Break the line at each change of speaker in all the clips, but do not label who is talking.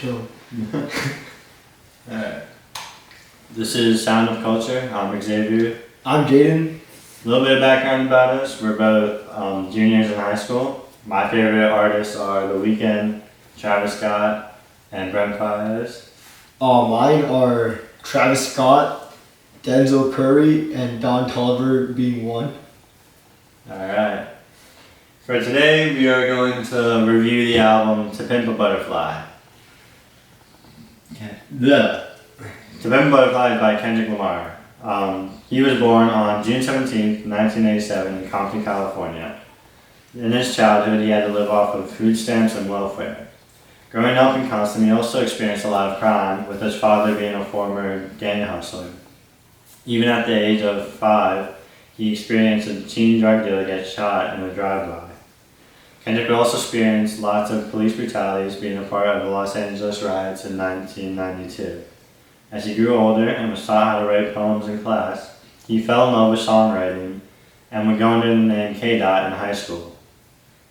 chilling.
Alright. This is Sound of Culture. I'm Xavier.
I'm Jaiden.
A little bit of background about us. We're both juniors in high school. My favorite artists are The Weeknd, Travis Scott, and Brent Faiyaz.
Mine are Travis Scott, Denzel Curry, and Don Toliver being one.
Alright. For today, we are going to review the album To Pimp a Butterfly. To Pimp a Butterfly is by Kendrick Lamar. He was born on June 17th, 1987 in Compton, California. In his childhood, he had to live off of food stamps and welfare. Growing up in Compton, he also experienced a lot of crime, with his father being a former gang hustler. Even at the age of 5, he experienced a teen drug dealer get shot in a drive-by. Kendrick also experienced lots of police brutalities, being a part of the Los Angeles riots in 1992. As he grew older and was taught how to write poems in class, he fell in love with songwriting and would go under the name K-Dot in high school.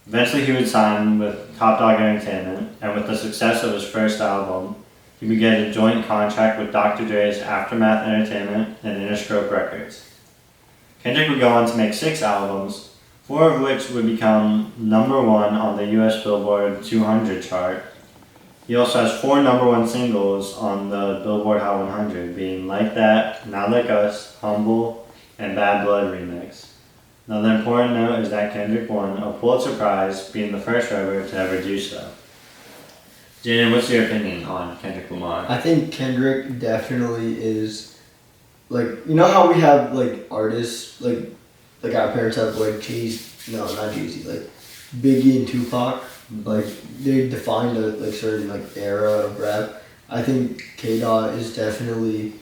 Eventually he would sign with Top Dog Entertainment, and with the success of his first album, he would get a joint contract with Dr. Dre's Aftermath Entertainment and Interscope Records. Kendrick would go on to make 6 albums, 4 of which would become #1 on the US Billboard 200 chart. He also has 4 #1 singles on the Billboard Hot 100, being Like That, Not Like Us, Humble, and Bad Blood Remix. Another important note is that Kendrick won a Pulitzer Prize, being the first rapper to ever do so. Jaden, what's your opinion on Kendrick Lamar?
I think Kendrick definitely is, like, you know how we have, like, artists, like our parents have, like, not Jay-Z, like, Biggie and Tupac, like, they defined a, like, certain, like, era of rap. I think K-Dot is definitely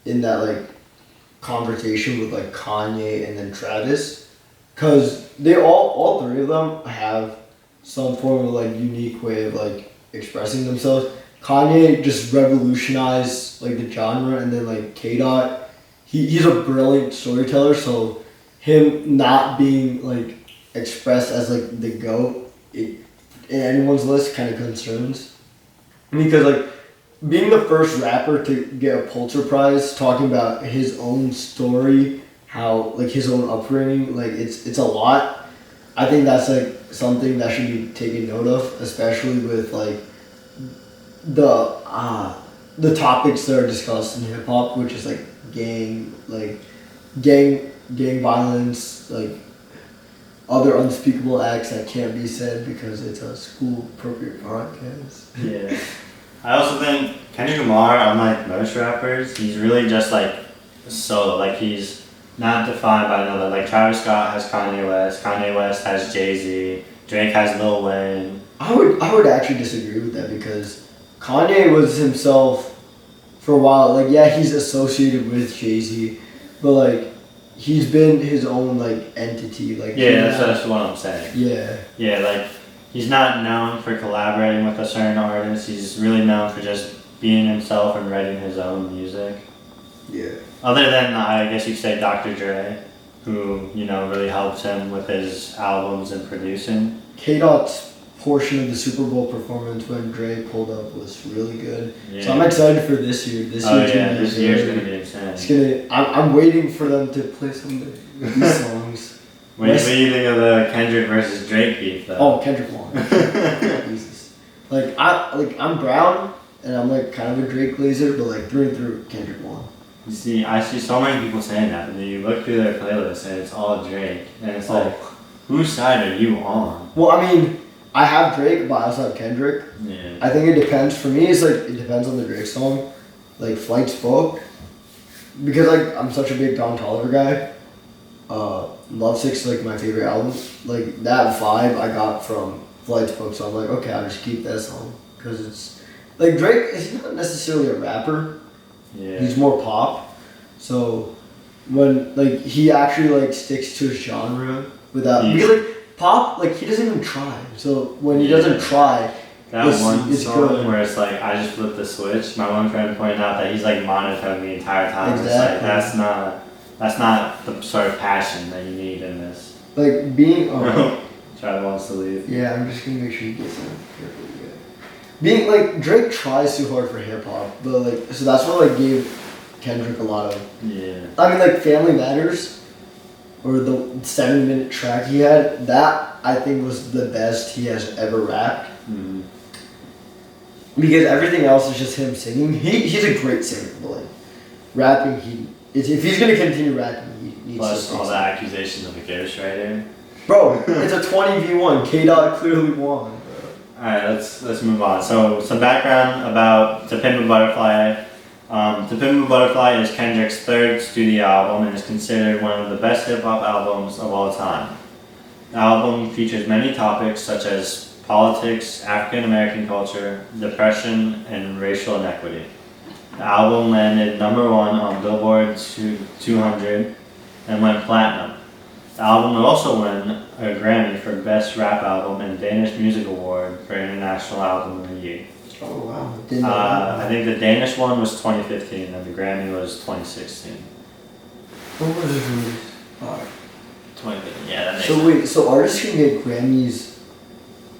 in that, like, conversation with, like, Kanye and then Travis, because they all 3 of them have some form of, like, unique way of, like, expressing themselves. Kanye just revolutionized, like, the genre, and then, like, K-Dot, he's a brilliant storyteller, so him not being, like, expressed as, like, the GOAT in anyone's list kind of concerns me, because, like, being the first rapper to get a Pulitzer Prize, talking about his own story, how, like, his own upbringing, like, it's a lot. I think that's, like, something that should be taken note of, especially with, like, the topics that are discussed in hip hop, which is, like, gang violence, like, other unspeakable acts that can't be said because it's a school appropriate podcast.
Yeah. I also think Kendrick Lamar, unlike most rappers, he's really just, like, a solo. Like, he's not defined by another. Like, Travis Scott has Kanye West has Jay-Z, Drake has Lil Wayne.
I would actually disagree with that, because Kanye was himself for a while. Like, yeah, he's associated with Jay-Z, but, like, he's been his own, like, entity. Like,
yeah, that's what I'm saying.
Yeah.
Yeah, like, he's not known for collaborating with a certain artist. He's really known for just being himself and writing his own music.
Yeah.
Other than, I guess you could say, Dr. Dre, who, you know, really helped him with his albums and producing.
K-Dot's portion of the Super Bowl performance when Dre pulled up was really good.
Yeah.
So I'm excited for this year. This
year's gonna be insane.
I'm waiting for them to play some of these songs.
What do you think of the Kendrick versus Drake beef, though?
Oh, Kendrick won. Jesus. I'm brown, and I'm, like, kind of a Drake glazer, but, like, through and through, Kendrick won.
You see, I see so many people saying that, but then you look through their playlist and it's all Drake, and it's like, whose side are you on?
Well, I mean, I have Drake, but I also have Kendrick.
Yeah.
I think it depends. For me, it's, like, it depends on the Drake song. Like, Flight Spoke, because, like, I'm such a big Don Toliver guy. Lovesick's, like, my favorite album. Like, that vibe I got from Flight Spoke, so I'm like, okay, I'll just keep that song, because it's, like, Drake is not necessarily a rapper.
Yeah.
He's more pop. So when, like, he actually, like, sticks to his genre without, because, like, pop, like, he doesn't even try. So when he doesn't try,
that one song good. Where it's like, I just flipped the switch. My one friend pointed out that he's, like, monotone the entire time.
Exactly.
It's like, that's not the sort of passion that you need in this.
Like, being
Charlie wants to leave.
Yeah, I'm just gonna make sure he gets in carefully. being like Drake tries too hard for hip hop, but like so that's what like gave Kendrick a lot of.
Yeah.
I mean, like Family Matters, or the 7-minute track he had. That I think was the best he has ever rapped.
Mm-hmm.
Because everything else is just him singing. He's a great singer, but like rapping, if he's gonna continue rapping, he needs
Plus
to.
all the accusations of a ghostwriter.
Bro, it's a 20v1. K-Dot clearly won.
Alright, let's move on. So some background about To Pimp a Butterfly. To Pimp a Butterfly is Kendrick's third studio album and is considered one of the best hip-hop albums of all time. The album features many topics such as politics, African American culture, depression, and racial inequity. The album landed #1 on Billboard 200 and went platinum. The album would also win a Grammy for Best Rap Album and Danish Music Award for International Album of the Year.
Oh wow! Didn't know that.
I think the Danish one was 2015 and the Grammy was 2016.
What was his release?
2015, yeah, that makes
So
sense.
wait, so artists can get Grammys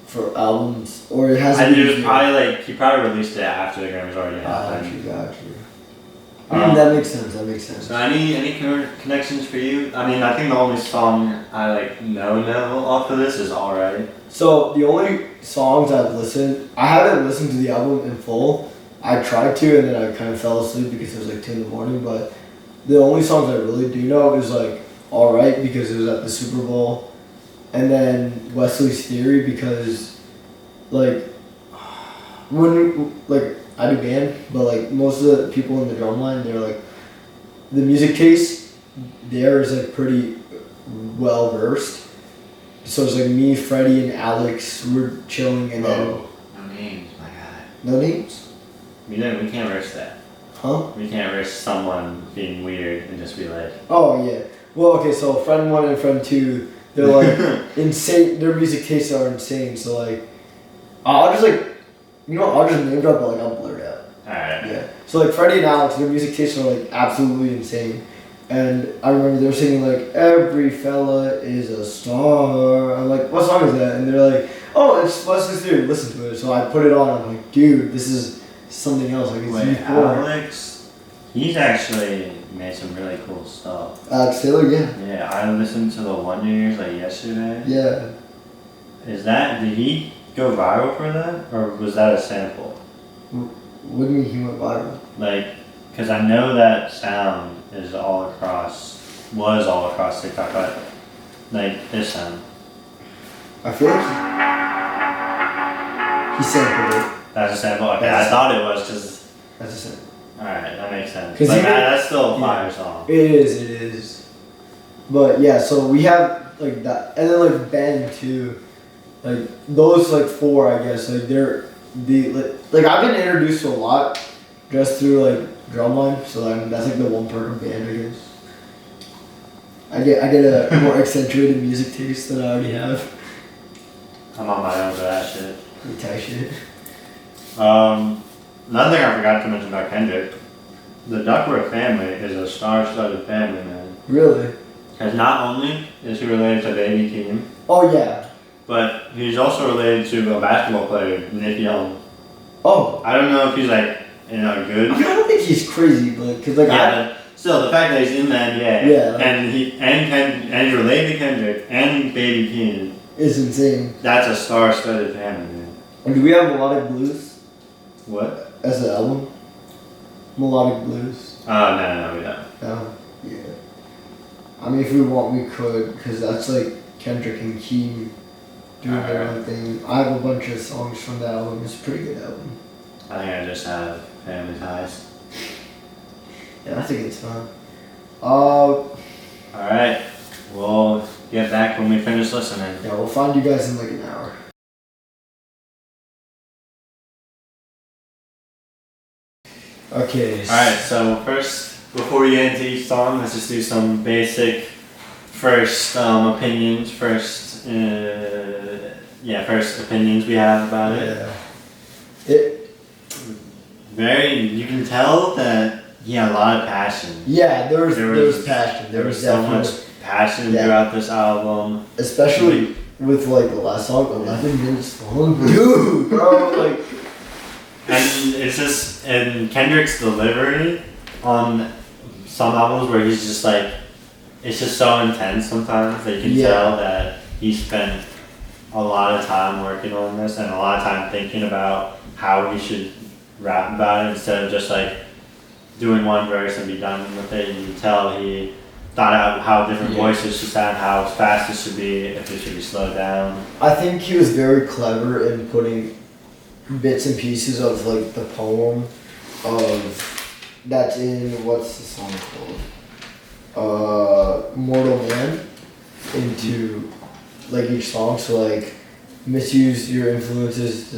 for albums, or it has
I
to
think
be.
it was probably like, he probably released it after the Grammys already happened.
Got you. That makes sense. That makes sense.
So any connections for you? I mean, I think the only song I like know off of this is Alright.
So the only songs I've listened, I haven't listened to the album in full. I tried to, and then I kind of fell asleep because it was like 2 in the morning. But the only songs I really do know is like Alright because it was at the Super Bowl, and then Wesley's Theory because like when like I do band, but like most of the people in the drum line, they're like the music taste there is like pretty well versed. So it's like me, Freddie, and Alex. We're chilling, and then
No names, my God.
no names,
We can't risk that.
huh?
We can't risk someone being weird and just be like,
Oh yeah. Well, okay. So friend 1 and friend 2, they're like insane. Their music tastes are insane. So like, I'll just like, I'll just name drop, but like I'll blur it out.
alright.
Yeah. So like Freddie and Alex, their music tastes are like absolutely insane. And I remember they were singing like "Every fella is a star." I'm like, what song is that? And they're like, oh, it's Wesley's Theory. Listen to it. So I put it on. I'm like, dude, this is something else. Like it's
Wait,
U4.
Alex, he's actually made some really cool stuff.
Alex Taylor, yeah.
Yeah, I listened to the Wonder Years like yesterday.
Yeah.
Did he go viral for that? Or was that a sample?
What do you mean he went viral?
Like, because I know that sound was all across TikTok, but like this sound.
I feel like he sampled it.
That's a sample? Okay, I thought it was because,
That's a sample.
alright, that makes sense.
'Cause
But
he made-
that's still a fire
yeah.
song.
It is. But yeah, so we have like that, and then like Ben too. Like those like 4, I guess. Like like I've been introduced to a lot just through like drumline. So that's like the one part of band, I guess. I get a more accentuated music taste than I already have.
I'm on my own for that shit.
You type shit.
Another thing I forgot to mention about Kendrick, the Duckworth family is a star-studded family, man.
Really?
Because not only is he related to Baby Keem,
Oh yeah.
but he's also related to a basketball player, Nick Young.
Oh.
I don't know if he's like in a good.
I don't think he's crazy, but because like
But still, the fact that he's in the NBA,
Yeah.
and he's related to Kendrick and Baby Keem,
is insane.
that's a star-studded family, man.
And do we have Melodic Blues
What?
as an album? Melodic Blues.
No, we don't.
No. Yeah. I mean, if we want, we could, because that's like Kendrick and Keem doing their own thing. I have a bunch of songs from that album. It's a pretty good album.
I think I just have family ties.
Yeah, I think it's fun.
Alright, we'll get back when we finish listening.
Yeah, we'll find you guys in like an hour. Okay.
Alright, so first, before we get into each song, let's just do some basic first opinions. First opinions we have about it.
Yeah.
You can tell that he had a lot of passion.
Yeah, there was passion.
There was so
definitely
much passion
Yeah.
throughout this album.
Especially with like the last song, 11 minutes long. Dude, bro, like
And it's just, and Kendrick's delivery on some albums where he's just like, it's just so intense sometimes that you can tell that he spent a lot of time working on this and a lot of time thinking about how he should rap about it instead of just like doing one verse and be done with it. You can tell he thought out how different voices should sound, how fast it should be, if it should be slowed down.
I think he was very clever in putting bits and pieces of like the poem of that's in what's the song called? Mortal Man into like each song. So like misuse your influences,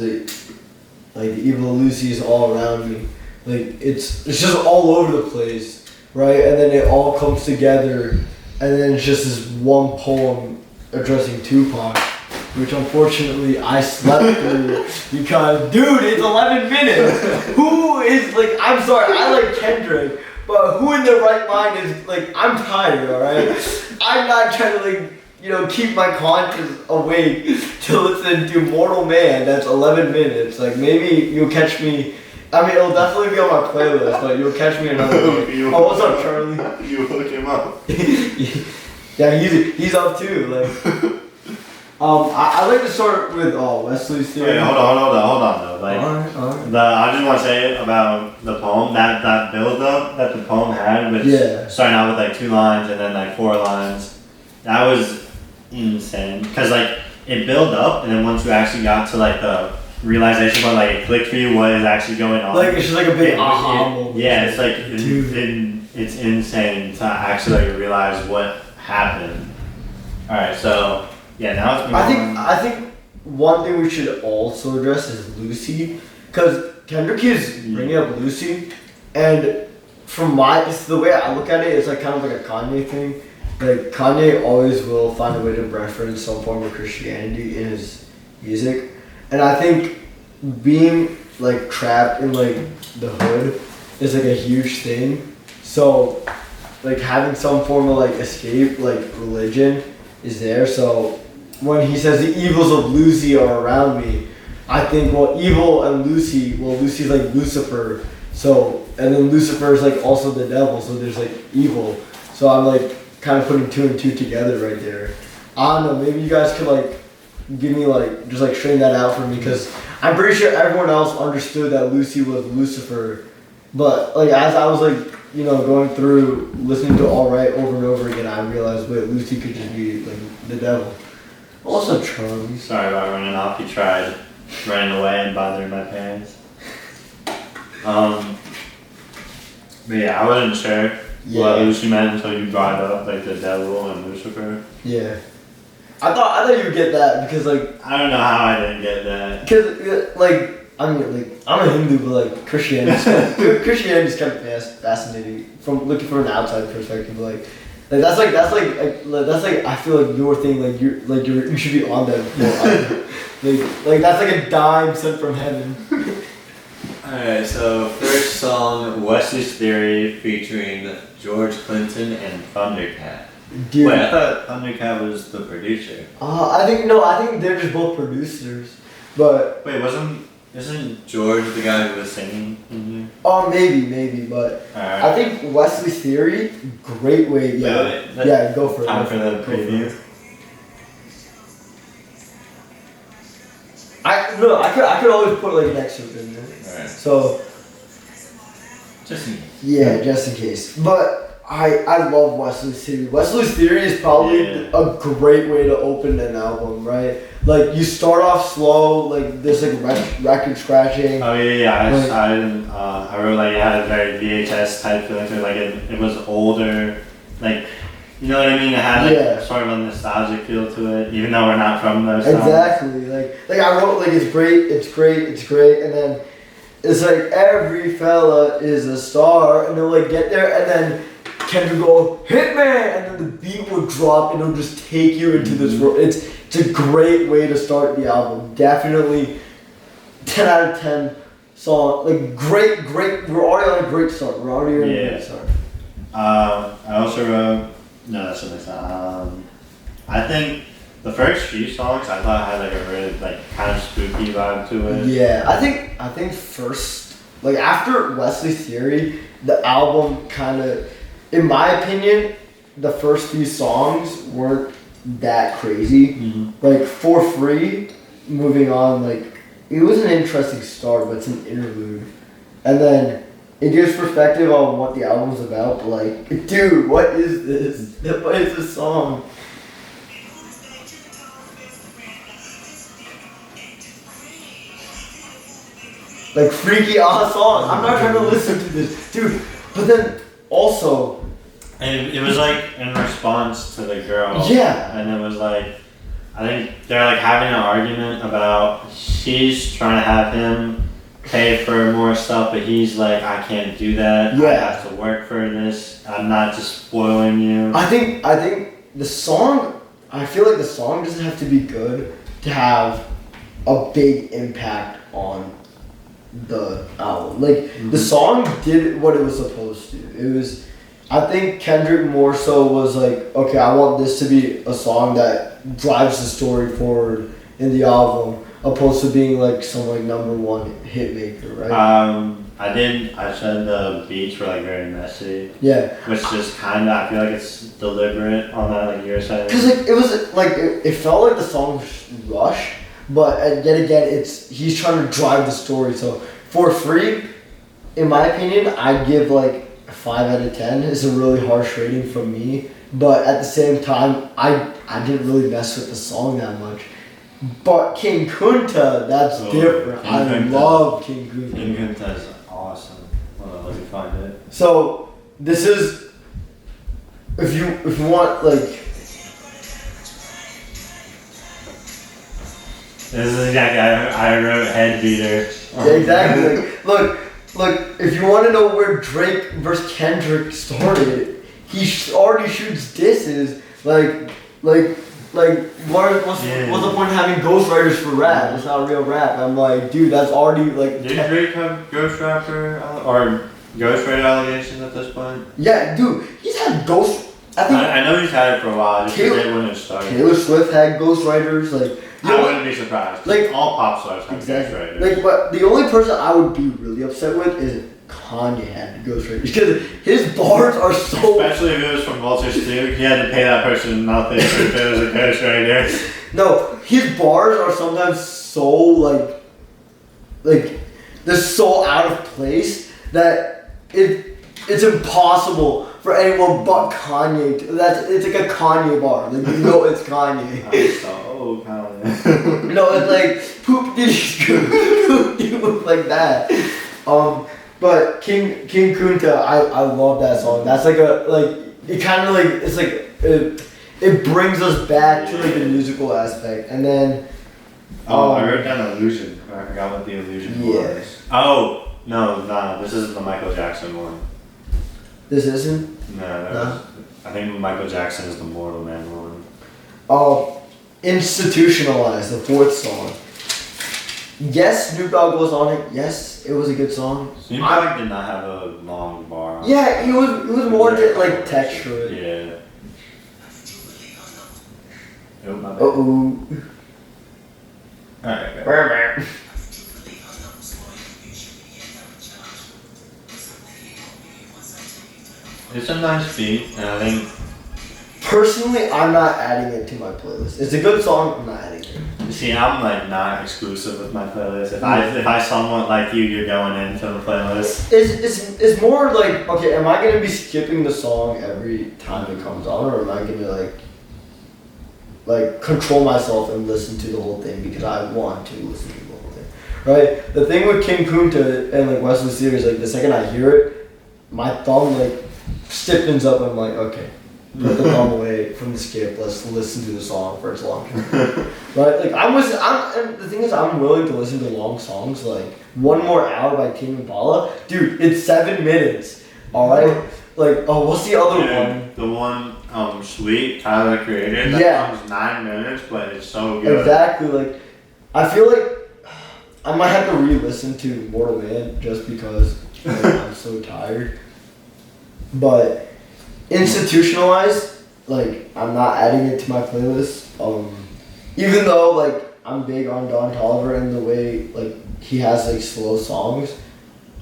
like the evil of Lucy is all around me. Like it's just all over the place, right? And then it all comes together, and then it's just this one poem addressing Tupac, which unfortunately I slept through because, dude, it's 11 minutes. Who is like? I'm sorry, I like Kendrick, but who in their right mind is like? I'm tired, all right. I'm not trying to like, you know, keep my conscience awake to listen to Mortal Man. That's 11 minutes. Like maybe you'll catch me. I mean, it'll definitely be on my playlist, but you'll catch me another day. Oh, what's up, Charlie?
You hook him up.
Yeah, he's up too. Like, I like to start with Wesley's theory.
Wait, hold on though. Like,
all right.
I just want to say about the poem that build up that the poem had, with starting out with like 2 lines and then like 4 lines. That was insane because like it built up, and then once you actually got to like the realization point, like it clicked for you what is actually going on.
Like it's just like a big aha moment.
Yeah, it's like it's insane to actually like realize what happened. All right, so yeah, now it's.
I think one thing we should also address is Lucy, because Kendrick is bringing up Lucy, and from the way I look at it, it's like kind of like a Kanye thing. Like Kanye always will find a way to reference some form of Christianity in his music. And I think being like trapped in like the hood is like a huge thing. So like having some form of like escape, like religion is there. So when he says the evils of Lucy are around me, I think Lucy's like Lucifer. So, and then Lucifer is like also the devil. So there's like evil. So I'm like kind of putting 2 and 2 together right there. I don't know, maybe you guys could like give me like, just like straighten that out for me, because I'm pretty sure everyone else understood that Lucy was Lucifer, but like as I was like, you know, going through listening to All Right over and over again, I realized wait, Lucy could just be like the devil. Also Charlie.
Sorry about running off. He tried running away and bothering my parents. But yeah, I wasn't sure what Lucy meant until you brought up like the devil and Lucifer.
Yeah. I thought you would get that because like
I don't know how I didn't get that.
Because like I mean like I'm a Hindu, but like Christianity is kind of fascinating from looking from an outside perspective. Like that's like I feel like your thing, like you should be on them. like that's like a dime sent from heaven.
Alright, so first song, Wesley's Theory featuring George Clinton and Thundercat.
Dude.
Wait, I thought Thundercat was the producer.
I think they're just both producers. But
wait, isn't George the guy who was singing in here?
Oh, maybe, but
right.
I think Wesley's Theory, great way. Yeah, go for it.
Time for the preview.
I could always put like an excerpt in there.
Alright.
So.
Just in case.
Yeah, just in case. But I love Wesley's Theory. Wesley's Theory is probably a great way to open an album, right? Like you start off slow, like there's like record scratching.
Oh yeah. I wrote like it had a very VHS type feeling to it. Like it was older, like you know what I mean. It had like sort of a nostalgic feel to it, even though we're not from those songs.
Exactly. Like I wrote like it's great, and then it's like every fella is a star, and they'll like get there, and then Kendrick go Hitman, and then the beat will drop, and it'll just take you into this world. It's a great way to start the album. Definitely 10 out of 10 song. Like great. We're already on a great start. We're already on a great start.
I also wrote. No, that's what I said. I think The first few songs I thought had like a really like kind of spooky vibe to it.
Yeah, I think first, like after Wesley's Theory, the album kind of, in my opinion, the first few songs weren't that crazy.
Mm-hmm.
Like For Free, moving on, like it was an interesting start, but it's an interlude, and then it gives perspective on what the album's about. But like, dude, what is this? What is this song? Like freaky ass song. I'm not trying to listen to this, dude. But then also,
And it was like in response to the girl.
Yeah.
And it was like, I think they're like having an argument about she's trying to have him pay for more stuff, but he's like, I can't do that. I
Yeah.
have to work for this. I'm not just spoiling you.
I think the song. I feel like the song doesn't have to be good to have a big impact on the album. Like the song did what it was supposed to. It was. I think Kendrick more so was like, okay, I want this to be a song that drives the story forward in the album, opposed to being like some like number one hit maker, right?
I said the beats were like very messy,
Yeah,
which is kind of, I feel like it's deliberate on that, like you were saying.
because like it was like it felt like the song was rushed, but yet again, he's trying to drive the story. So For Free, in my opinion, I'd give like a 5 out of 10. It's a really harsh rating from me, but at the same time, I didn't really mess with the song that much. But King Kunta, that's different.
King
I
Kunta.
love King Kunta.
King Kunta is awesome. Hold on, let me find it.
So this is, if you want like.
This is exactly, I wrote head beater.
Yeah, exactly. Look, if you want to know where Drake versus Kendrick started, he already shoots disses. What's the point of having ghostwriters for rap? It's not real rap. I'm like, dude, that's already like.
Did Drake have ghost rapper or ghostwriter allegations at this point?
Yeah, dude, he's had ghost. I think
I know he's had it for a while, just because they wouldn't have started.
Taylor Swift had ghostwriters. Like,
I wouldn't be surprised.
Like,
all pop stars have
exactly.
ghostwriters.
Like, but the only person I would be really upset with is Kanye had ghostwriters, because his bars are so.
Especially if it was from Vultures too, he had to pay that person nothing if it was a ghostwriter.
No, his bars are sometimes so like they're so out of place that it's impossible for anyone but Kanye. It's like a Kanye bar. Like, you know it's Kanye.
Kanye.
No, it's like poop diddy scoop, poop diddy like that. But King Kunta, I love that song. That's like it kind of like it's like it brings us back to like the musical aspect, and then.
I wrote down illusion. I forgot what the illusion was. Oh no, this isn't the Michael Jackson one.
This isn't.
No. I think Michael Jackson is the Mortal Man one.
Institutionalized, the fourth song. Yes, Snoop Dogg was on it. Yes, it was a good song.
Snoop Dogg did not have a long bar.
Yeah, it was more like texture.
Yeah. Oh, my bad.
Uh-oh.
Alright. It's a nice beat, and I think.
Personally, I'm not adding it to my playlist. It's a good song. I'm not adding it.
See, I'm like not exclusive with my playlist. If I somewhat like you, you're going into the playlist.
It's more like, okay, am I gonna be skipping the song every time it comes on, or am I gonna like control myself and listen to the whole thing because I want to listen to the whole thing, right? The thing with King Kunta and like Wesley's Theory is like the second I hear it, my thumb like stiffens up. I'm like, okay, put the thumb away from the skip. Let's listen to the song for its long time, right? Like and the thing is, I'm willing to listen to long songs. Like One More Hour by King Impala, dude, it's 7 minutes. All right, like what's the other one?
The one. Sweet, Tyler created. That song's 9 minutes, but it's so good.
Exactly. Like, I feel like I might have to re-listen to Mortal Man just because I'm so tired. But Institutionalized, like, I'm not adding it to my playlist. even though like I'm big on Don Toliver and the way like he has like slow songs,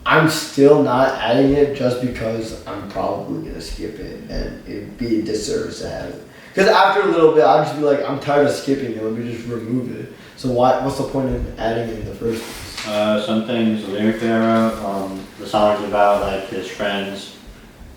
I'm still not adding it just because I'm probably gonna skip it and it'd be a disservice to have it. Because after a little bit, I'll just be like, I'm tired of skipping it. Let me just remove it. So what's the point in adding it in the first place?
Some things lyrically I wrote. The song's about like his friends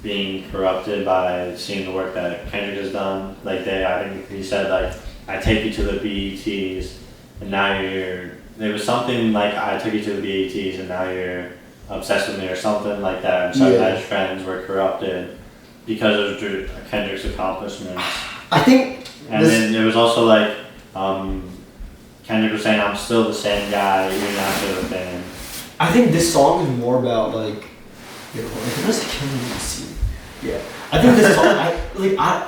being corrupted by seeing the work that Kendrick has done. Like I think he said like, I take you to the BETs, and now there was something like I took you to the BETs, and now you're obsessed with me or something like that. And some of his friends were corrupted because of Kendrick's accomplishments.
I think.
And then there was also like. Kendrick was saying, I'm still the same guy, even after the thing.
I think this song is more about like, let's kill me to see. Yeah, I think this song,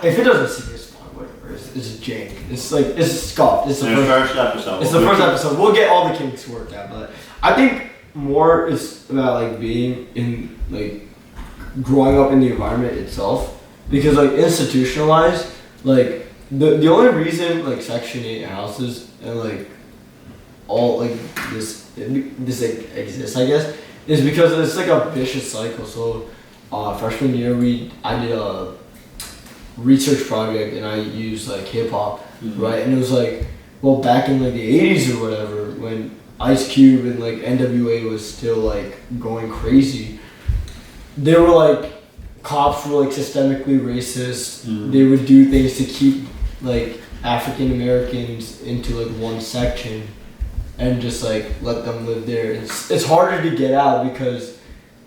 if it doesn't sing, it's fine, whatever. It's jank. It's like it's scuffed. It's the first
episode.
It's the first episode. We'll get all the kinks worked out, but I think more is about like being in like growing up in the environment itself, because like institutionalized, like the only reason like Section 8 houses and like all like this like exists, I guess, is because it's like a vicious cycle. So freshman year I did a research project and I used like hip hop, right? And it was like, well, back in like the 80s or whatever, when Ice Cube and like NWA was still like going crazy, they were like, cops were like systemically racist. They would do things to keep like African Americans into like one section and just like let them live there. It's harder to get out because,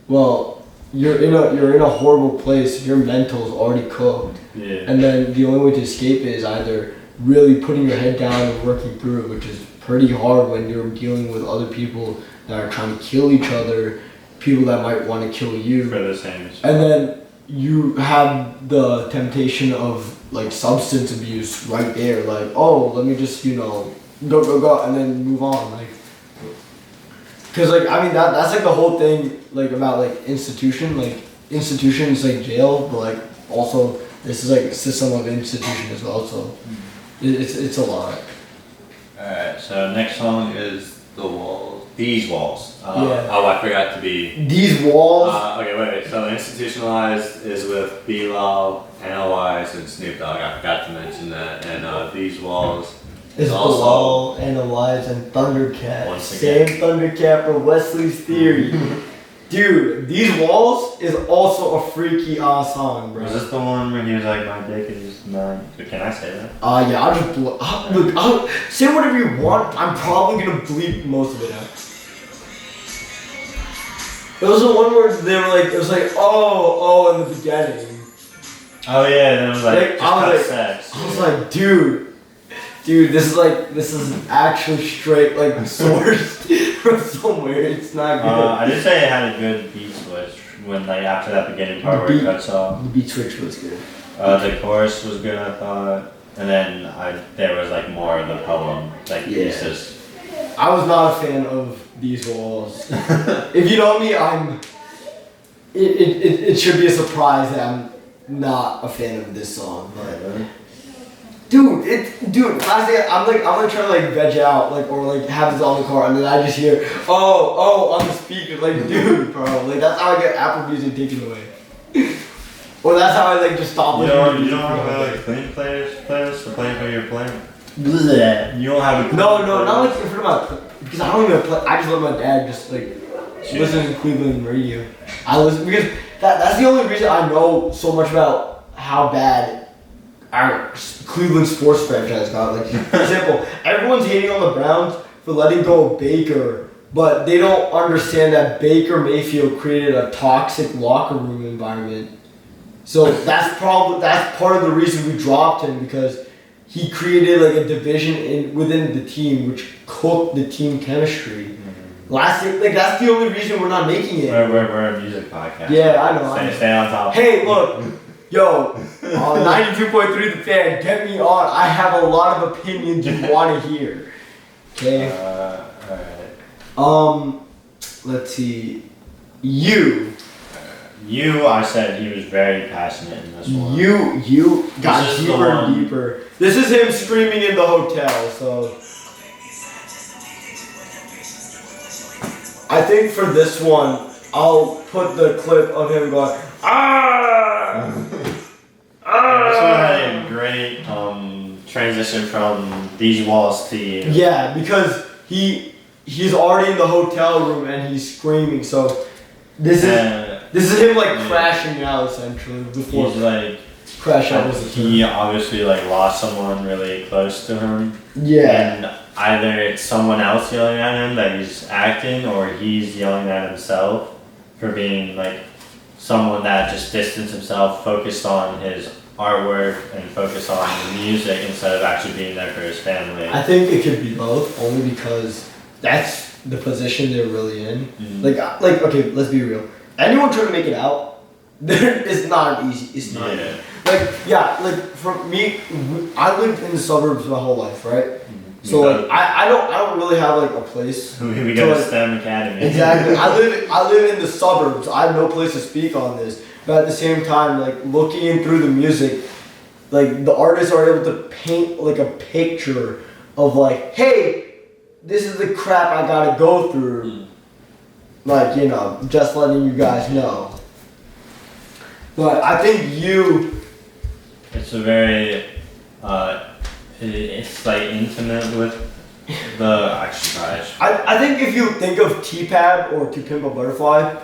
well, you're in a horrible place. Your mental's already cooked, and then the only way to escape it is either really putting your head down and working through it, which is pretty hard when you're dealing with other people that are trying to kill each other, people that might want to kill you,
for the same.
and then you have the temptation of like substance abuse right there, like, oh, let me just go and then move on, like, because like I mean that's like the whole thing like about like institutions like jail, but like also this is like a system of institution as well, so it's a lot.
Alright, so next song is The Walls. These Walls.
Yeah.
Oh, I forgot to be.
These walls.
Okay, wait. So Institutionalized is with Bilal, NLYs, and Snoop Dogg. I forgot to mention that. And These Walls
is
also
Bilal, Analyze, and Thundercat.
Once again.
Same Thundercat from Wesley's Theory. Dude, These Walls is also a freaky song, bro.
Was this the one where he was like, my dick is not... Can I say that?
Yeah, I'll just look, I'll say whatever you want. I'm probably gonna bleep most of it out. It was the one where they were like, it was like, oh, in the beginning.
Oh yeah, then it was like, just
I was like,
sex.
I was like, dude, this is actually straight like sourced from somewhere. It's not good.
I did say it had a good beat switch when like after that beginning part where it cuts off.
The beat switch was good.
The chorus was good, I thought, and then there was like more of the poem, like pieces.
I was not a fan of These Walls. If you know me, it should be a surprise that I'm not a fan of this song, but. Dude, last day I'm gonna try to like veg out, like, or like have this on the car, and then I just hear, oh, on the speaker, like, dude, bro, like that's how I get Apple Music taken away. Or that's how I like just stop listening.
You don't have like clean playlist to play for your playing? You don't have a
No, not like in front of my, because I don't even play, I just let my dad just like listen to Cleveland radio. I listen, because that's the only reason I know so much about how bad our Cleveland sports franchise got. Like, for example, everyone's hating on the Browns for letting go of Baker, but they don't understand that Baker Mayfield created a toxic locker room environment. So that's part of the reason we dropped him, because he created like a division within the team which cooked the team chemistry. Last year, like that's the only reason we're not making it.
We're a music podcast.
Yeah, I know.
Stay on top.
Hey, look. Yo, 92.3 The Fan, get me on. I have a lot of opinions you want to hear. Okay?
Alright.
Let's see. You.
I said he was very passionate in this one.
You got
This is the
deeper and
one.
deeper. This is him screaming in the hotel, so. I think for this one, I'll put the clip of him going, ah!
This one had a great transition from These Walls to You.
Yeah, because he's already in the hotel room and he's screaming, so this is him like crashing out essentially before
He's like,
crash out was the term.
he obviously like lost someone really close to him.
Yeah.
And either it's someone else yelling at him that he's acting, or he's yelling at himself for being like someone that just distanced himself, focused on his artwork and focused on the music instead of actually being there for his family.
I think it could be both, only because that's the position they're really in.
Mhm.
Like okay, let's be real. Anyone trying to make it out, it's not easy. It's not.
Yeah.
Like for me, I lived in the suburbs my whole life, right? So
Yeah.
like I don't really have like a place.
We go to STEM Academy.
Exactly. I live in the suburbs. I have no place to speak on this. But at the same time, like looking in through the music, like the artists are able to paint like a picture of like, hey, this is the crap I gotta go through. Like, you know, just letting you guys know. But I think
It's a very, it's like intimate with the actually guys.
I think if you think of T-Pab or To Pimp a Butterfly,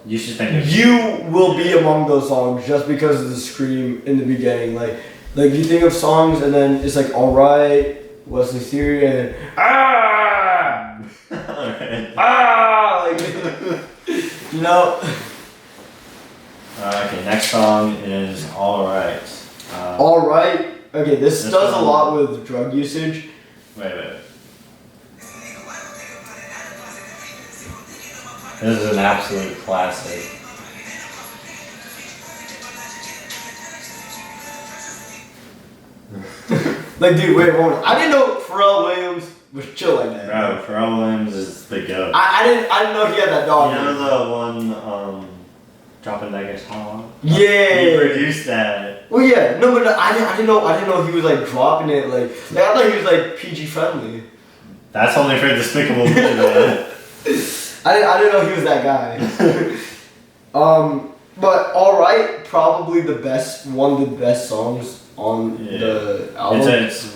You should think of
you will be among those songs just because of the scream in the beginning. Like you think of songs and then it's like alright, Wesley Theory, and then ah,
Okay.
ah, like you know.
Okay, next song is Alright.
Alright. Okay, this
This
does a
one-
lot with drug usage.
Wait. This is an absolute classic.
Like, dude, wait, hold on. I didn't know Pharrell Williams was chill like that.
Bro, Pharrell Williams is the goat.
I didn't know he had that dog.
You know the one, Dropping That Guitar?
Yeah.
He produced that.
Well, yeah, no, but I didn't know he was like dropping it like I thought he was like PG friendly.
That's only for Despicable Me, man.
I didn't know he was that guy. But Alright, probably one of the best songs on the album.
There's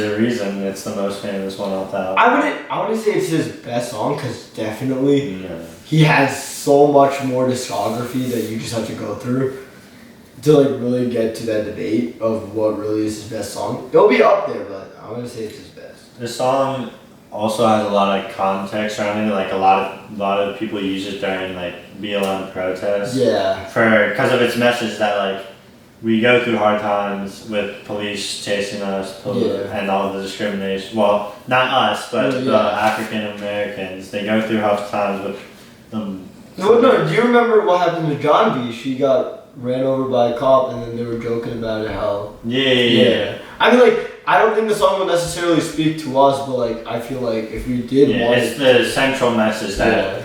a reason it's the most famous one off the album.
I wouldn't say it's his best song because definitely
No.
he has so much more discography that you just have to go through to like really get to that debate of what really is his best song. It'll be up there, but I wouldn't say it's his best.
The song also has a lot of context surrounding it. Like a lot of people use it during like BLM protests.
Yeah.
Because of its message that like we go through hard times with police chasing us and all the discrimination. Well, not us, but the African Americans. They go through hard times with them.
No, do you remember what happened to John B? She got ran over by a cop and then they were joking about it how...
Yeah.
I mean, like, I don't think the song would necessarily speak to us, but like, I feel like if we did want
it's the central message that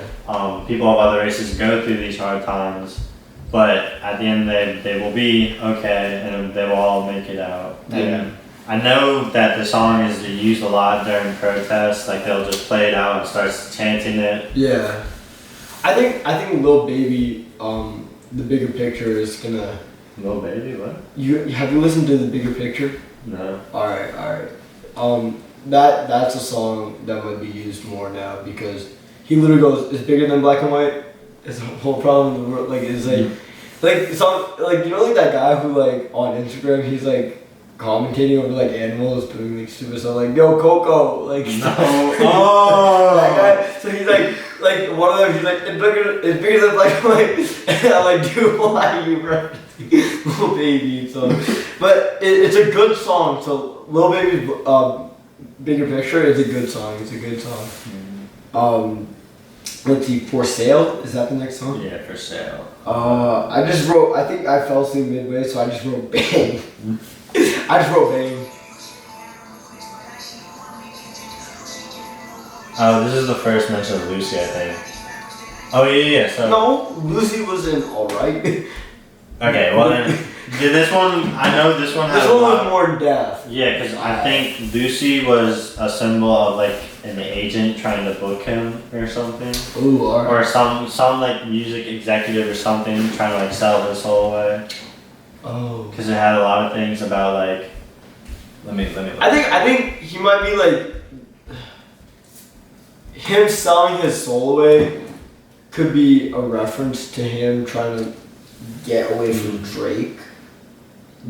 people of other races go through these hard times, but at the end they will be okay and they will all make it out. And I know that the song is used a lot during protests, like they'll just play it out and start chanting it.
Yeah. I think Lil Baby, The Bigger Picture is gonna...
Lil Baby, what?
Have you listened to The Bigger Picture?
No.
Alright. That's a song that would be used more now because he literally goes, it's bigger than black and white. It's the whole problem in the world. Like, it's like song, like, you know, like that guy who, like, on Instagram, he's, like, commentating over, like, animals doing, like, stupid stuff, like, yo, Coco, like,
No.
Oh! That guy, so he's, like, one of them, he's, like, it's bigger than black and white, and I'm like, dude, why are you referencing Lil Baby? So, but it's a good song, so Lil Baby's, Bigger Picture is a good song, Let's see, For Sale, is that the next song?
Yeah, For Sale.
I think I fell asleep midway, so I just wrote Bang. I just wrote Bang.
Oh, this is the first mention of Lucy, I think. Oh yeah. So
No, Lucy was in Alright.
okay, well then, this one I know this one has
This
a
one was
lot.
more in depth.
Yeah, because I think Lucy was a symbol of like an agent trying to book him or something,
Ooh, alright.
or some like music executive or something trying to like sell his soul away.
Oh.
Because it had a lot of things about like. Let me. Look.
I think he might be like him selling his soul away could be a reference to him trying to get away from Drake.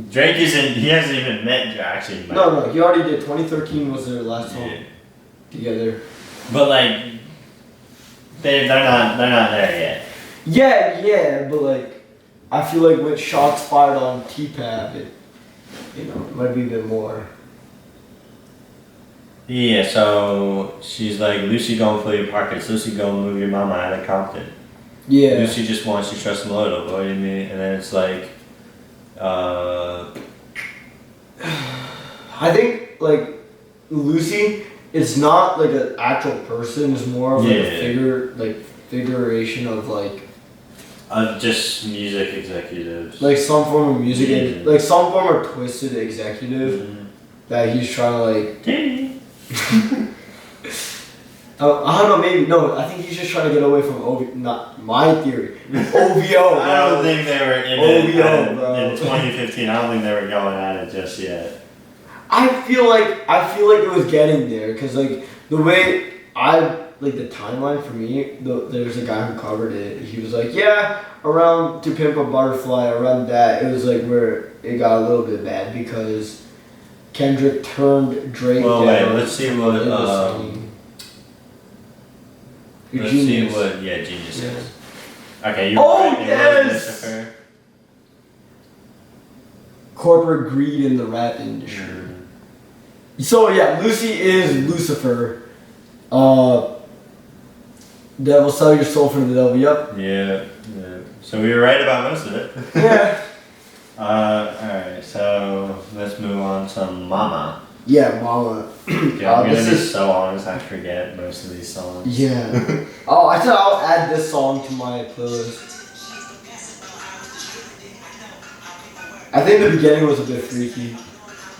Drake isn't. He hasn't even met. Actually, met.
No, he already did. 2013 was their last song
Yeah.
together.
But like, they're not there yet.
Yeah, but like, I feel like with shots fired on T-Pab, it might be a bit more.
Yeah, so she's like, Lucy gon' fill your pockets, Lucy gon' move your mama out of Compton.
Yeah.
Lucy just wants you to trust him a little, boy, you mean? And then it's like,
I think like Lucy is not like an actual person. It's more of like a figuration of like
just music executives.
like some form of music,
Yeah.
like some form of twisted executive that he's trying to like. I don't know, maybe no. I think he's just trying to get away from OVO. Not my theory. OVO.
I don't think they were in
OVO, bro.
in 2015. I don't think they were going at it just yet.
I feel like it was getting there because like the way the timeline for me. There's a guy who covered it. He was like, yeah, around To Pimp a Butterfly, around that, it was like where it got a little bit bad because Kendrick turned Drake
Well,
down.
wait, let's see what. Let's see what. Yeah, Genius is. Okay, you're
Oh,
right. It
yes!
was Lucifer.
Corporate greed in the rap industry. So yeah, Lucy is Lucifer. Devil, sell your soul for the devil. Yep.
Yeah. So we were right about most of it.
Yeah.
Alright, so let's move on to Mama.
Yeah, Mama.
Yeah, I'm gonna be so honest, I forget most of these songs.
Yeah. Oh, I said I'll add this song to my playlist. I think the beginning was a bit freaky.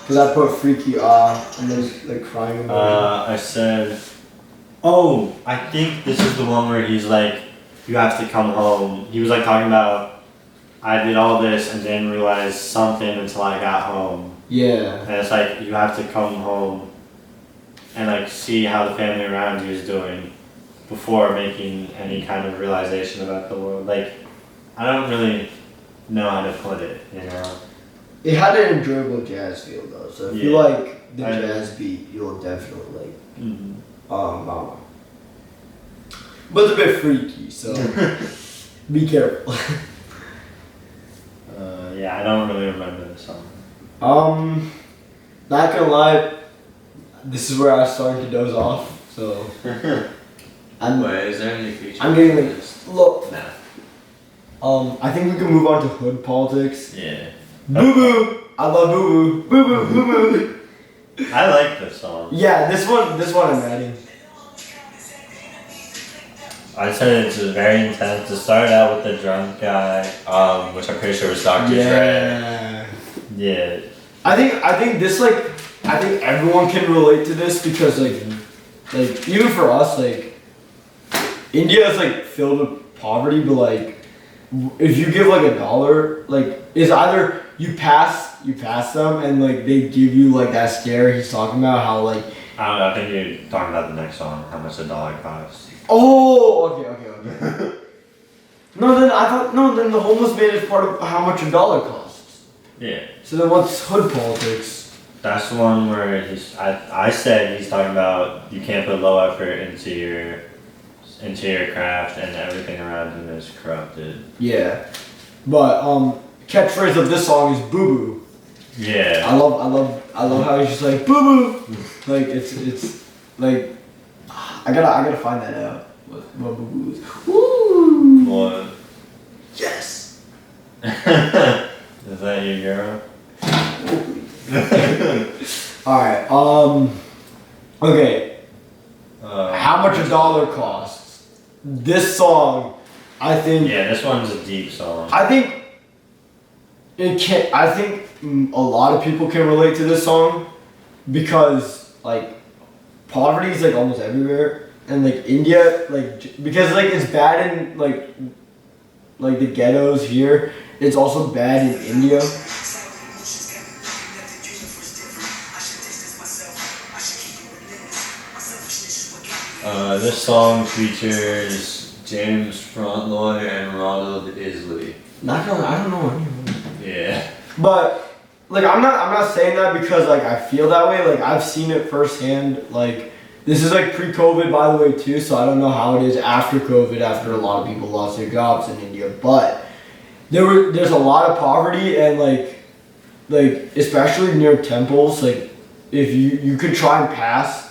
Because I put freaky and then like crying emoji.
I said, oh, I think this is the one where he's like, you have to come home. He was like talking about, I did all this and didn't realize something until I got home.
Yeah.
And it's like, you have to come home and like see how the family around you is doing before making any kind of realization about the world. Like, I don't really know how to put it, you know?
It had an enjoyable jazz feel though, so if you like the jazz beat, you'll definitely like Mama. But it's a bit freaky, so be careful.
Yeah, I don't really remember the song.
Not gonna lie, this is where I started to doze off, so
Wait, is there any feature?
I'm getting like, look.
Nah.
I think we can move on to hood politics.
Yeah.
Boo boo! I love boo boo. Boo boo, boo boo.
I like this song.
Yeah, this one I'm adding.
I said it's very intense. To start out with the drunk guy, which I'm pretty sure was Dr. Dre. Yeah.
I think this I think everyone can relate to this because like even for us India is filled with poverty, but if you give $1, it's either you pass them and they give you that scare he's talking about how
I don't know, I think you're talking about the next song, how much $1 costs.
Oh, okay. Then the homeless man is part of how much $1 costs.
Yeah.
So then what's hood politics?
That's the one where I said he's talking about you can't put low effort into your craft and everything around him is corrupted.
Yeah. But catchphrase of this song is boo boo.
Yeah.
I love how he's just like boo boo. It's I gotta find that out. What boo boo is. Woo!
What?
Yes.
Is that your girl?
Alright, okay. How much $1 costs? this song, I think.
Yeah, this one's a deep song.
I think it can. I think a lot of people can relate to this song because like poverty is like almost everywhere, and like India, like because like it's bad in like the ghettos here. It's also bad in India.
This song features James Frontloy and Ronald Isley.
I don't know anyone.
Yeah.
But like I'm not saying that because like I feel that way. Like I've seen it firsthand. Like this is like pre-COVID by the way too, so I don't know how it is after COVID, after a lot of people lost their jobs in India. But there's a lot of poverty and like especially near temples, like if you could try and pass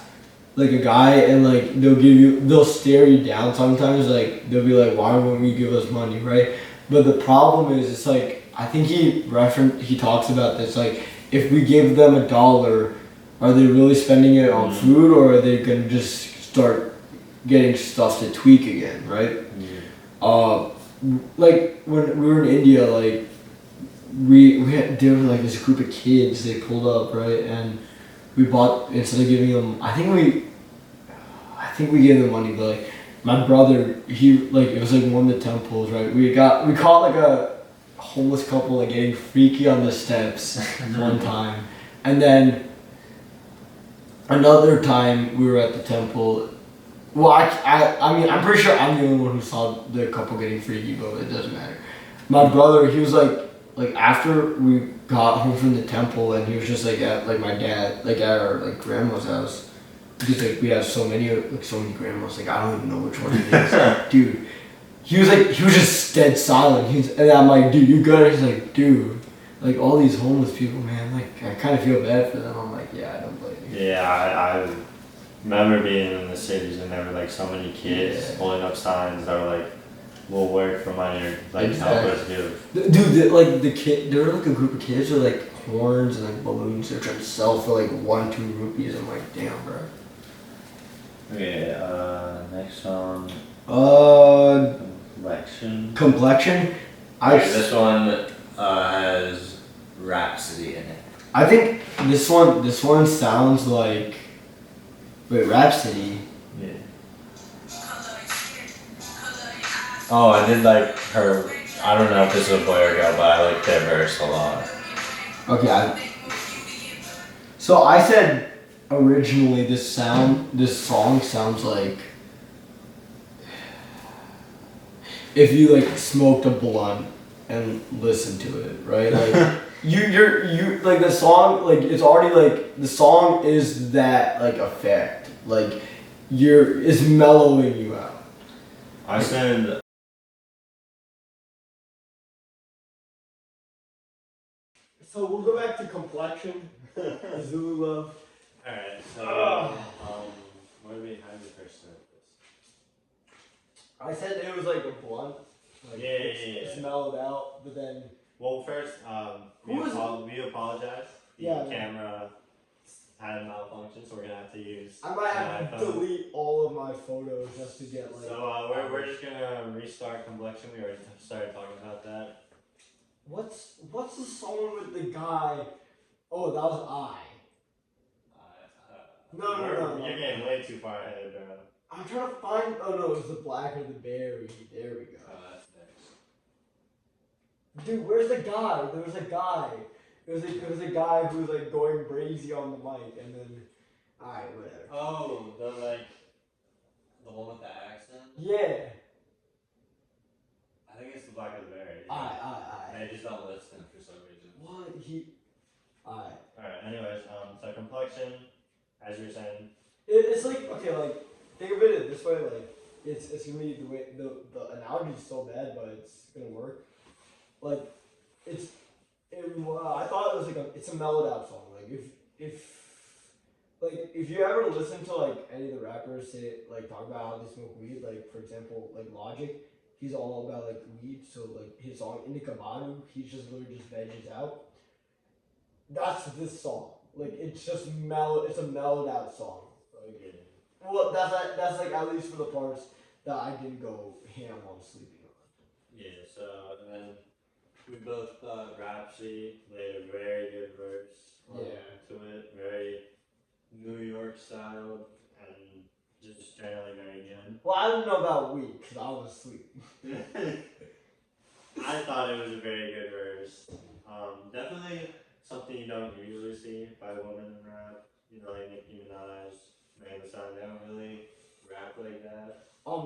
like a guy and like they'll stare you down sometimes, like they'll be like, why won't you give us money, right? But the problem is it's like I think he talks about this, like if we give them $1, are they really spending it on food or are they gonna just start getting stuff to tweak again, right? Like when we were in India, like there was like this group of kids, they pulled up, right, and we bought, instead of giving them, I think we gave them money, but like my brother, he like it was like one of the temples, right? We caught like a homeless couple like getting freaky on the steps one time, and then another time we were at the temple. Well, I mean I'm pretty sure I'm the only one who saw the couple getting freaky, but it doesn't matter. My brother, he was like after we got home from the temple, and he was just like at like my dad, like at our like grandma's house. Because like we have so many grandmas, like I don't even know which one it is. Dude, he was just dead silent. And I'm like, dude, you good? He's like, dude, like all these homeless people, man, like I kind of feel bad for them. I'm like, yeah, I don't blame you.
Yeah, I remember being in the cities and there were like so many kids holding up signs that were like, we'll work for money or like help us give.
Dude, like the kid, there were like a group of kids with like horns and like balloons they're trying to sell for like 1-2 rupees. I'm like, damn, bro.
Okay, next song.
Complexion.
This one has Rhapsody in it.
I think this one sounds like. Wait, Rhapsody.
Yeah.
Oh, I did like her. I don't know if this is a boy or girl, but I like their verse a lot.
Okay. So I said originally this song sounds like if you like smoked a blunt and listened to it, right? Like you like the song, like it's already like the song is that like effect, like it's mellowing you out.
I said.
So we'll go back to Complexion, Zulu Love.
Alright, so what do we have the first sentence?
I said it was like a blunt. Like it's mellowed out, but then.
Well, first, we apologize. The camera had a malfunction, so we're gonna have to use.
I might have to delete all of my photos just to get like.
So we're just gonna restart Complexion. We already started talking about that.
What's the song with the guy? Oh, that was I. No.
You're getting way too far ahead, bro.
I'm trying to find. Oh no, it was the Black or the Berry. There we go.
That's next.
Dude, where's the guy? There was a guy. It was a guy who was like going crazy on the mic, and then. Alright, whatever.
Oh, the one with the accent?
Yeah.
I think it's the Black of the Berry.
Aye.
They just don't listen for some reason.
What?
Alright, anyways, so Complexion, as you were saying.
It's like, okay, like, think of it this way, like, it's gonna be the way, the analogy's so bad, but it's gonna work. Like, I thought it was like it's a mellowed out song. Like, if you ever listen to, like, any of the rappers talk about how they smoke weed, like, for example, like, Logic, he's all about, like, weed, so, like, his song, Indica Manu, he's just literally just veggies out. That's this song. Like, it's just it's a mellowed out song. Like, well, that's like, at least for the parts that I didn't go ham on sleeping on.
Yeah, so and then we both thought Rhapsody laid a very good verse to it, very New York style, and just generally very good.
Well, I don't know about we, because I was asleep.
I thought it was a very good verse. Definitely something you don't usually see by women in rap. You know, like Nicki Minaj, Megan Thee Stallion, they don't really rap like that.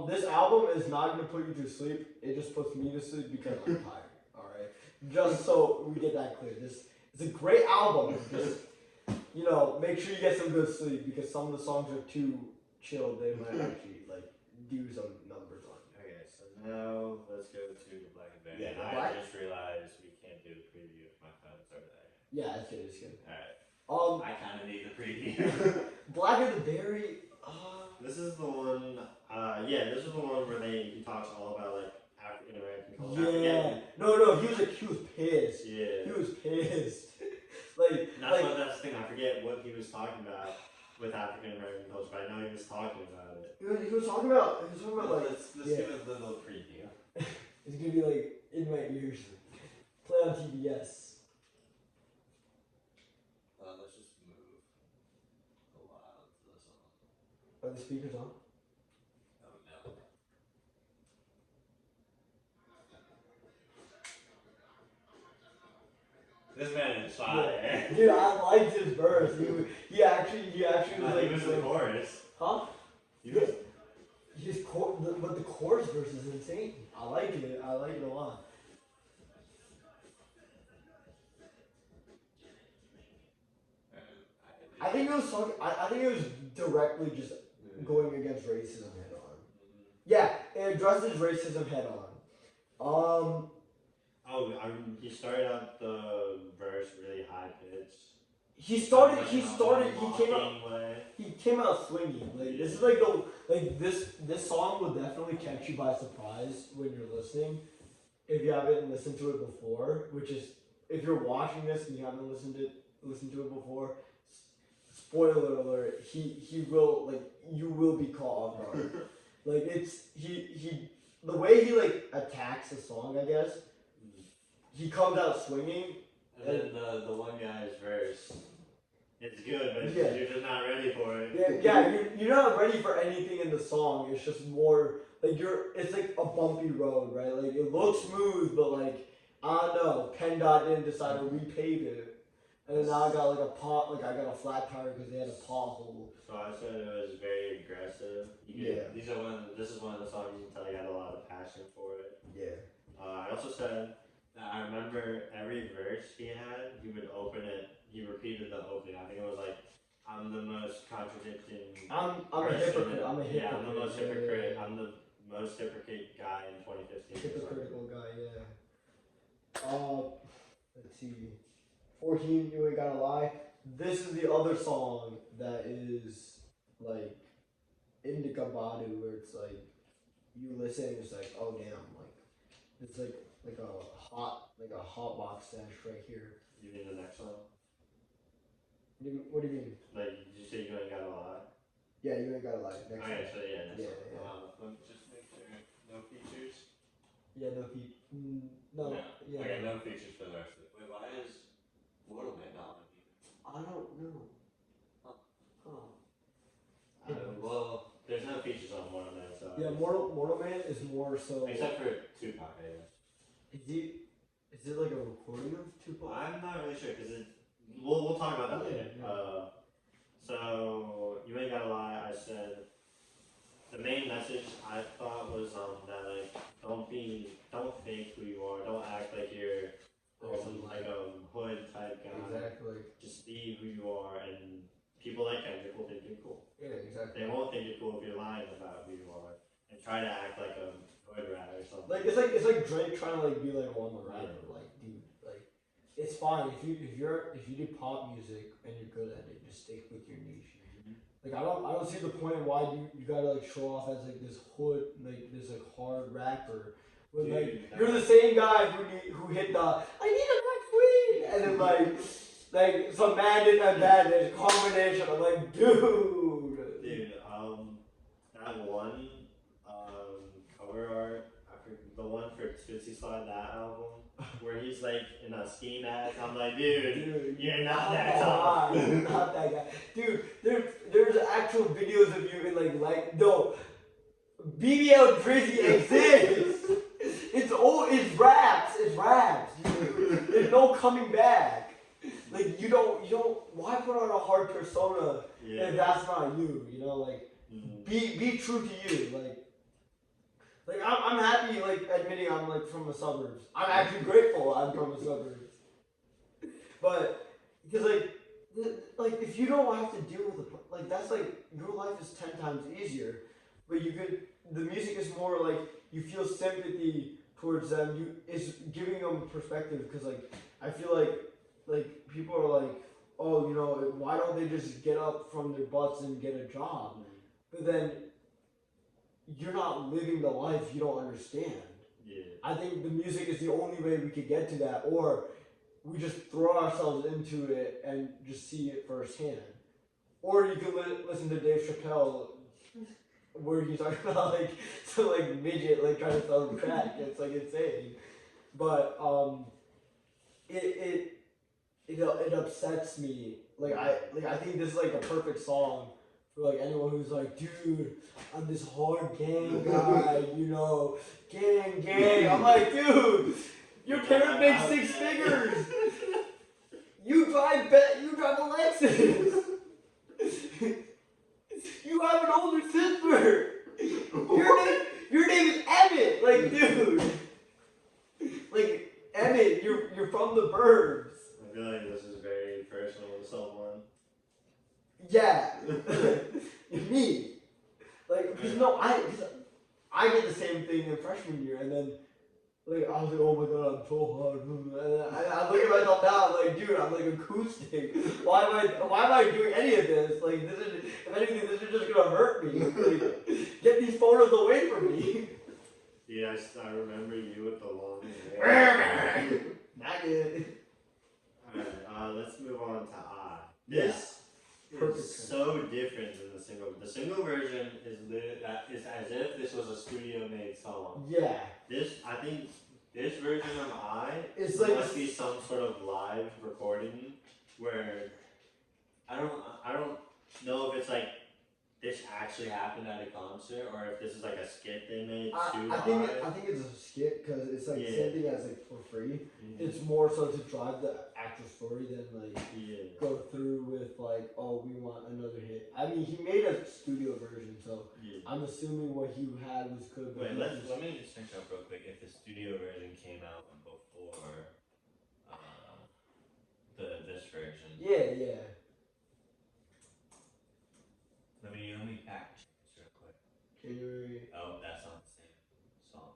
This album is not gonna put you to sleep. It just puts me to sleep because I'm tired. All right, just so we get that clear. This is a great album. Just make sure you get some good sleep because some of the songs are too chill. They might actually do some numbers on you.
Okay, so now let's go to Black and Berry.
Yeah,
I just realized we can't do the preview if my phone's over there.
Yeah, it's good. It's good.
Alright.
I kind of need the preview.
Black and the Berry.
This is the one. This is the one where he talks all about like African American culture.
Yeah. No. He was pissed.
Yeah.
He was pissed.
That's the thing. I forget what he was talking about with African American culture, but I know he was talking about it.
He was talking about
Let's give it a little preview.
It's gonna be like in my ears. Play on TBS.
Let's just move a while to this one.
Are the speakers on?
Oh no. This man is fire.
Dude, I liked his verse. He actually was
He was the chorus.
Huh?
He was.
But the chorus verse is insane. I like it. I like it a lot. I think it was talking. I think it was directly just going against racism head on. Yeah, it addresses racism head on.
He started out the verse really high pitched.
He came out swinging. Like this is this song will definitely catch you by surprise when you're listening. If you haven't listened to it before, which is if you're watching this and you haven't listened to it before, spoiler alert, he will you will be caught off guard. The way he attacks the song, I guess. He comes out swinging.
And then the one guy's verse, it's good, but
Yeah.
you're just not ready for it.
You're not ready for anything in the song. It's just more it's like a bumpy road, right? Like it looks smooth, but I don't know, PennDOT didn't decide to repave it, and then now I got I got a flat tire because they had a pothole.
So I said it was very aggressive. This is one of the songs you can tell he had a lot of passion for it.
Yeah.
I also said that I remember every verse he had, he would open it. He repeated the opening. I think it was I'm the most contradicting.
I'm a hypocrite.
Yeah, I'm the most hypocrite. I'm the most hypocrite guy in 2015.
Hypocritical guy, yeah. Let's see. 14, You Ain't Gotta Lie. This is the other song that is Indica Badu, where it's you listen and it's oh damn, it's like a hot box stash right here.
You mean the next one?
What do you mean?
Did you say You Ain't Gotta Lie?
Yeah, You Ain't Gotta Lie. Next
Okay, so next
yeah,
one.
yeah.
Let me just make sure. No features?
Yeah, no. Yeah.
Okay, no features for the rest of it. Wait, why is Mortal Man not on here?
I don't know.
Well, there's no features on Mortal Man, so.
Yeah, Mortal Man is more so.
Except for Tupac, I guess.
Is it like a recording of Tupac?
I'm not really sure because we'll talk about that later.
Yeah.
So You Ain't Gotta Lie. I said the main message I thought was that don't fake who you are. Don't act like you're a hood type guy.
Exactly.
Just be who you are, and people like Kendrick will think you're cool.
Yeah, exactly.
They won't think you're cool if you're lying about who you are and try to act like a hood rat or something.
It's like Drake trying to be I'm a rapper. Dude, it's fine if you do pop music and you're good at it, just stick with your niche. I don't see the point in why you gotta show off as this hood this hard rapper. When you're the same guy who hit the I need a black queen and then some man did that combination. I'm dude.
Dude, that one one for Tootsie Slide, that album, where he's like in a ski mask. I'm like, dude, you're not that tall.
You're not that guy. Dude, there's actual videos of you in no, BBL Drizzy exists. It's raps, dude. There's no coming back. Like you don't. Why put on a hard persona if that's not you? You know, like be true to you. Like I'm happy like admitting I'm like from the suburbs. I'm actually grateful I'm from the suburbs. But because like if you don't have to deal with like that's like your life is 10 times easier. But the music is more like you feel sympathy towards them. It's giving them perspective because like I feel like people are like, oh, you know, why don't they just get up from their butts and get a job? But then you're not living the life you don't understand.
Yeah.
I think the music is the only way we could get to that, or we just throw ourselves into it and just see it firsthand. Or you could listen to Dave Chappelle, where he's talking about like some like midget like trying to sell crack. It's like insane, but it upsets me. I think this is like a perfect song for like anyone who's like, dude, I'm this hard gang guy, you know, gang. I'm like, dude, your parents make 6 figures. You drive a Lexus. You have an older sister. Your name is Emmett. Like, dude. Like, Emmett, you're from the burbs.
I feel like this is very personal to someone.
Yeah. Me. Like, because I did the same thing in freshman year, and then like I was like, oh my god, I'm so hard. And I look at myself now, I'm like, dude, I'm like acoustic. Why am I doing any of this? Like, if anything, this is just gonna hurt me. Like, get these photos away from me.
Yes, I remember you with the long hair.
Not good.
Alright, let's move on to I. This is so different than the single. The single version is as if this was a studio made song.
Yeah.
I think this version of I
must
be some sort of live recording where I don't know if it's like this actually happened at a concert or if this is like a skit they made.
I think it's a skit because it's like same thing as like for free. Mm-hmm. It's more so to drive the actual story than like go through with like, oh, we want another hit. I mean, he made a studio version, so I'm assuming what he had was good.
Wait, let me just finish up real quick. If the studio version came out before this version.
Yeah.
Let me back real quick.
January.
Oh, that's not the same song.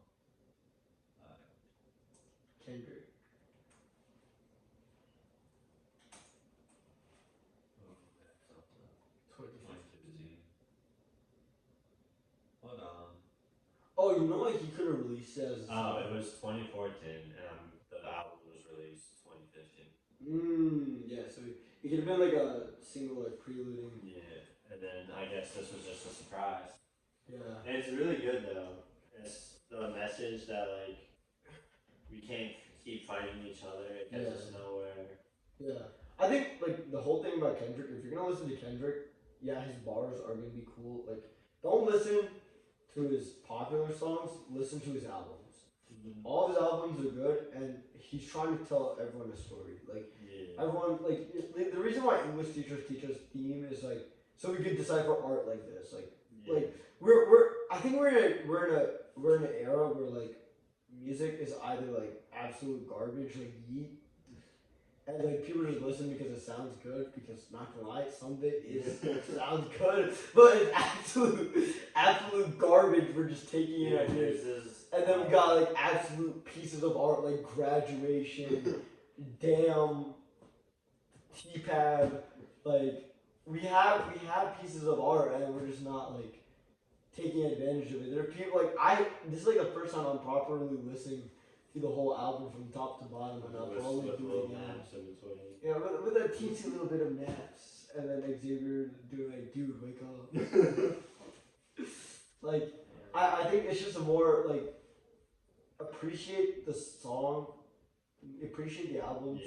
Kendrick.
Oh, that's not the
2015.
Hold on.
Oh, you know what? He could have released it as a song.
It was 2014 and the album was released 2015.
Yeah, so it could have been like a single like preluding.
Yeah. And then I guess this was just a surprise.
Yeah.
And it's really good though. It's the message that like we can't keep fighting each other. It gets us nowhere.
Yeah. I think like the whole thing about Kendrick, if you're gonna listen to Kendrick, his bars are gonna be cool. Like, don't listen to his popular songs, listen to his albums. Mm-hmm. All of his albums are good, and he's trying to tell everyone a story. Like, everyone, like, the reason why English teachers teach us theme is like, so we can decipher art like this. Like I think we're in an era where like music is either like absolute garbage, like yeet, and like people just listen because it sounds good. Because not gonna lie, some of it sounds good, but it's absolute garbage. We're just taking it ideas, and then we got like absolute pieces of art like Graduation, Damn, T-Pab, like. We have pieces of art and we're just not like taking advantage of it. There are people like this is like the first time I'm properly listening to the whole album from top to bottom, and I'll probably do it again. Yeah, with a teensy little bit of naps, and then Xavier doing like, dude, wake up. Like I think it's just a more like appreciate the song, appreciate the albums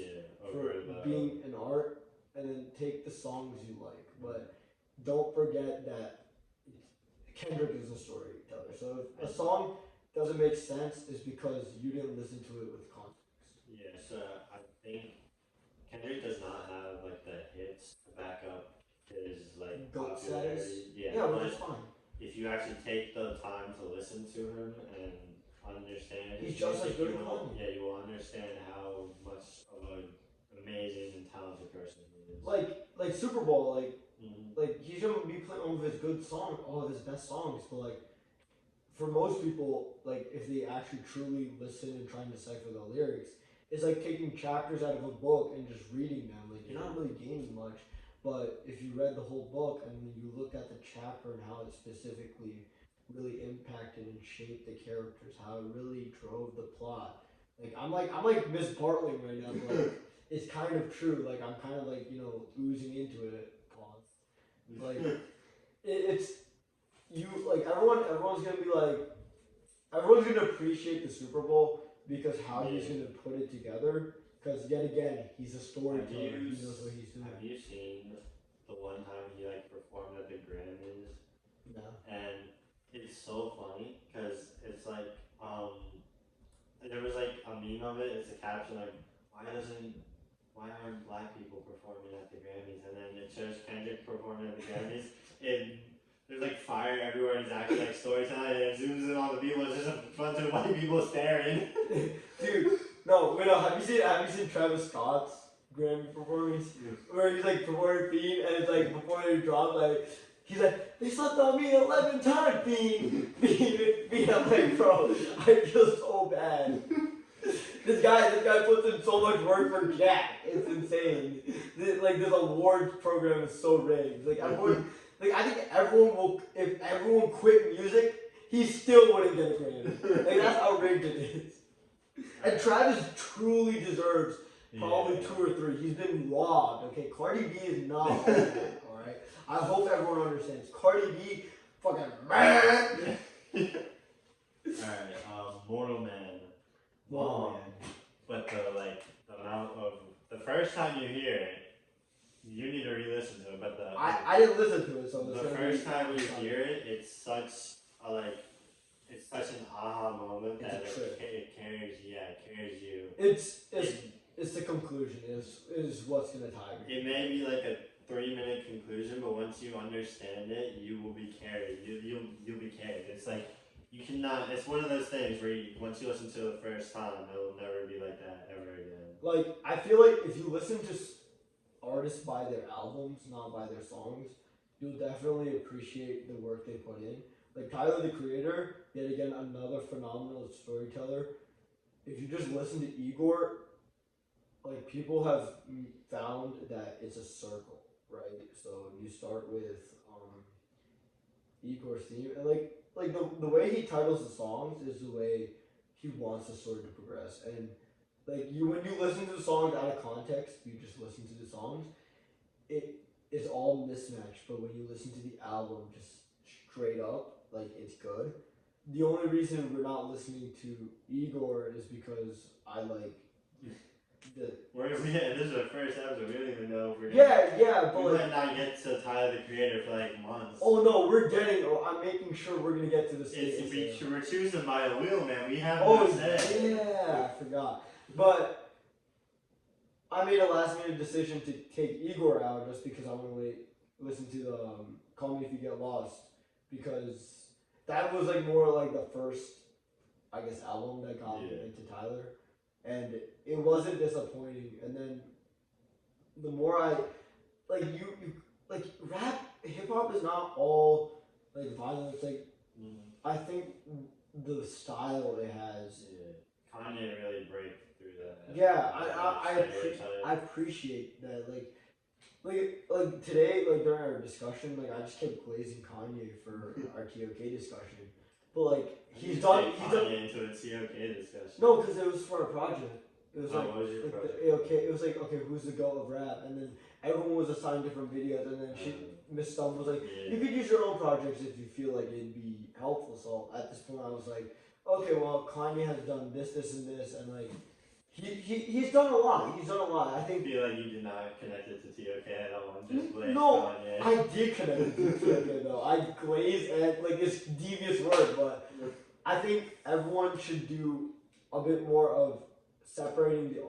for being an art, and then take the songs you like. But don't forget that Kendrick is a storyteller. So if a song doesn't make sense, it's because you didn't listen to it with context.
Yeah, so I think Kendrick does not have like the hits to back up his like
Goat
popularity.
status.
Yeah,
Which
but
is fine.
if you actually take the time to listen to him and understand his
He's just
music,
as good
you
as
will,
Kanye.
yeah, you will understand how much of an amazing and talented person he is.
Like Super Bowl,
Mhm.
like he's gonna be playing all of his good songs, all of his best songs, but like for most people, like if they actually truly listen and try and decipher the lyrics, it's like taking chapters out of a book and just reading them. Like you're not really gaining much. But if you read the whole book and then you look at the chapter and how it specifically really impacted and shaped the characters, how it really drove the plot. I'm like Miss Bartling right now, but like, it's kind of true. Like I'm kind of like, oozing into it. Pause. Like it's you like everyone's gonna be like everyone's gonna appreciate the Super Bowl because how he's gonna put it together. Because yet again, he's a storyteller. He knows what he's doing.
Have you seen the one time he like performed at the Grammys?
No.
And it's so funny because it's like there was like a meme of it. It's a caption like why aren't black people performing at the Grammys? And then it shows Kendrick performing at the Grammys. And there's like fire everywhere. And he's actually like storytelling. And it zooms in on the people. It's just a bunch of white people staring.
Dude. No, wait, no. Have you seen Travis Scott's Grammy performance? Where he's like performing Fiend, and it's like before they drop, like he's like, they slept on me 11 times, Fiend. I'm like, bro, I feel so bad. This guy puts in so much work for Jack. It's insane. This awards program is so rigged. Like everyone, I think everyone will. If everyone quit music, he still wouldn't get a Grammy. Like that's how rigged it is. And Travis truly deserves probably 2 or 3. He's been robbed, okay? Cardi B is not all that, alright? I hope everyone understands. Cardi B, fucking man!
Alright, Mortal Man.
Mortal Man.
But the amount of the first time you hear it, you need to re-listen to it. But
I didn't listen to it, so
the first time you hear it, it's such a it's such an aha moment that it carries you.
It's the conclusion is what's gonna tie me.
It may be like a 3-minute conclusion, but once you understand it, you will be carried. You'll be carried. It's like you cannot. It's one of those things where once you listen to it the first time, it will never be like that ever again.
Like I feel like if you listen to artists by their albums, not by their songs, you'll definitely appreciate the work they put in. Like Tyler the Creator, yet again another phenomenal storyteller. If you just listen to Igor, like people have found that it's a circle, right? So you start with Igor's theme, and like the way he titles the songs is the way he wants the story to progress. And like when you listen to the songs out of context, you just listen to the songs. It's all mismatched, but when you listen to the album, just straight up. Like it's good. The only reason we're not listening to Igor is because I like the.
This is the first episode. We don't even know if we're.
But
we might not get to Tyler the Creator for like months.
Oh no, we're getting. I'm making sure we're gonna get to the stage.
We're choosing by a wheel, man. We have.
I forgot. But I made a last minute decision to take Igor out just because I want to listen to the "Call Me If You Get Lost." Because that was like more like the first, I guess, album that got me into Tyler, and it wasn't disappointing. And then the more I you rap, hip hop is not all like violence. Like I think the style it has.
Yeah. Kanye really break through that.
Yeah, I appreciate that. Like today, like during our discussion, like I just kept glazing Kanye for our TOK discussion, but like he's done
into a TOK discussion.
No, because it was for a project. It was
what was your project?
It was like who's the goat of rap, and then everyone was assigned different videos, and then Miss Stump was like, you could use your own projects if you feel like it'd be helpful. So at this point, I was like, okay, well, Kanye has done this, this, and this, and like, he's done a lot. He's done a lot. I
I
think.
feel like you did not connect it to TOK at all and just blazed
No,
Kanye.
I did connect it to TOK though. I glazed and like it's devious word, but I think everyone should do a bit more of separating the